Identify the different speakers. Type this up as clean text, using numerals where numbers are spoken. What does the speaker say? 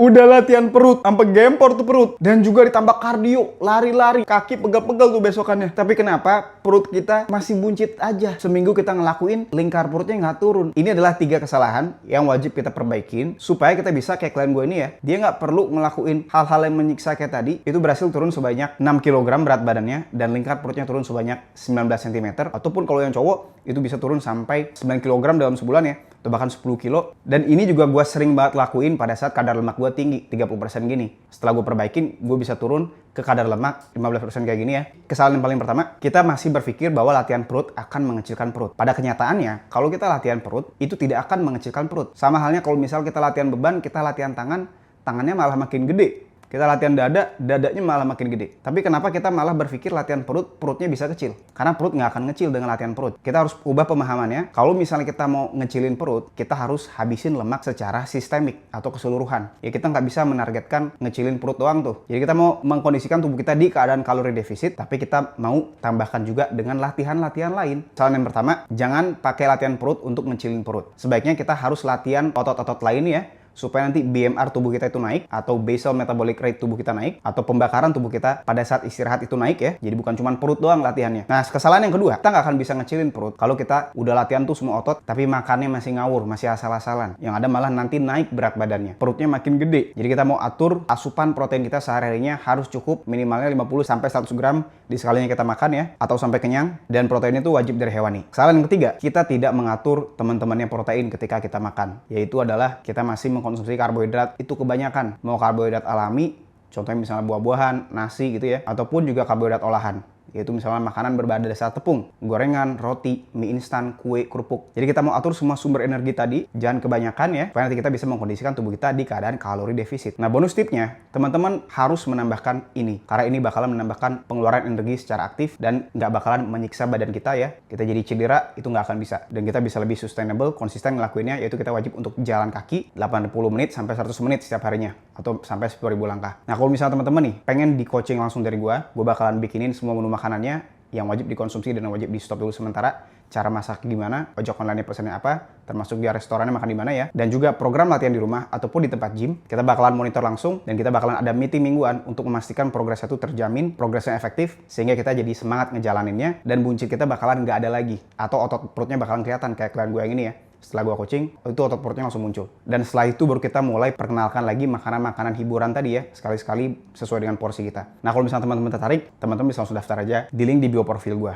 Speaker 1: Udah latihan perut, sampai gempor tuh perut. Dan juga ditambah kardio, lari-lari, kaki pegel-pegel tuh besokannya. Tapi kenapa perut kita masih buncit aja? Seminggu kita ngelakuin, lingkar perutnya nggak turun. Ini adalah 3 kesalahan yang wajib kita perbaikin supaya kita bisa kayak klien gue ini ya. Dia nggak perlu ngelakuin hal-hal yang menyiksa kayak tadi. Itu berhasil turun sebanyak 6 kg berat badannya dan lingkar perutnya turun sebanyak 19 cm. Ataupun kalau yang cowok itu bisa turun sampai 9 kg dalam sebulan ya. Atau bahkan 10 kilo. Dan ini juga gue sering banget lakuin pada saat kadar lemak gue tinggi, 30% gini. Setelah gue perbaikin, gue bisa turun ke kadar lemak 15% kayak gini ya. Kesalahan yang paling pertama, kita masih berpikir bahwa latihan perut akan mengecilkan perut. Pada kenyataannya, kalau kita latihan perut, itu tidak akan mengecilkan perut. Sama halnya kalau misal kita latihan beban, kita latihan tangan, tangannya malah makin gede. Kita latihan dada, dadanya malah makin gede. Tapi kenapa kita malah berpikir latihan perut, perutnya bisa kecil? Karena perut nggak akan ngecil dengan latihan perut. Kita harus ubah pemahamannya. Kalau misalnya kita mau ngecilin perut, kita harus habisin lemak secara sistemik atau keseluruhan. Ya kita nggak bisa menargetkan ngecilin perut doang tuh. Jadi kita mau mengkondisikan tubuh kita di keadaan kalori defisit, tapi kita mau tambahkan juga dengan latihan-latihan lain. Saran yang pertama, jangan pakai latihan perut untuk ngecilin perut. Sebaiknya kita harus latihan otot-otot lain ya, supaya nanti BMR tubuh kita itu naik, atau basal metabolic rate tubuh kita naik, atau pembakaran tubuh kita pada saat istirahat itu naik ya. Jadi bukan cuma perut doang latihannya. Nah, kesalahan yang kedua, kita nggak akan bisa ngecilin perut kalau kita udah latihan tuh semua otot, tapi makannya masih ngawur, masih asal-asalan. Yang ada malah nanti naik berat badannya. Perutnya makin gede. Jadi kita mau atur asupan protein kita sehari-harinya harus cukup minimalnya 50-100 gram di sekalinya kita makan ya, atau sampai kenyang, dan protein itu wajib dari hewani. Kesalahan yang ketiga, kita tidak mengatur teman-temannya protein ketika kita makan, yaitu adalah kita masih mengkonsumsi karbohidrat itu kebanyakan. Mau karbohidrat alami, contohnya misalnya buah-buahan, nasi gitu ya, ataupun juga karbohidrat olahan, yaitu misalnya makanan berbahan dasar tepung, gorengan, roti, mie instan, kue, kerupuk. Jadi kita mau atur semua sumber energi tadi, jangan kebanyakan ya, supaya nanti kita bisa mengkondisikan tubuh kita di keadaan kalori defisit. Nah, bonus tipnya, teman-teman harus menambahkan ini, karena ini bakalan menambahkan pengeluaran energi secara aktif dan nggak bakalan menyiksa badan kita ya. Kita jadi cedera, itu nggak akan bisa. Dan kita bisa lebih sustainable, konsisten ngelakuinnya, yaitu kita wajib untuk jalan kaki 80 menit sampai 100 menit setiap harinya, atau sampai 10.000 langkah. Nah, kalau misalnya teman-teman nih pengen di coaching langsung dari gue bakalan bikinin semua menu makanannya yang wajib dikonsumsi dan yang wajib di stop dulu sementara, cara masak gimana, ojek online pesannya apa, termasuk di restorannya makan di mana ya, dan juga program latihan di rumah ataupun di tempat gym. Kita bakalan monitor langsung dan kita bakalan ada meeting mingguan untuk memastikan progresnya itu terjamin, progresnya efektif, sehingga kita jadi semangat ngejalaninnya dan buncit kita bakalan nggak ada lagi, atau otot perutnya bakalan kelihatan kayak klien gue yang ini ya. Setelah gua coaching, itu otot perutnya langsung muncul. Dan setelah itu baru kita mulai perkenalkan lagi makanan-makanan hiburan tadi ya, sekali-sekali sesuai dengan porsi kita. Nah, kalau misalnya teman-teman tertarik, teman-teman bisa langsung daftar aja di link di bio profil gua.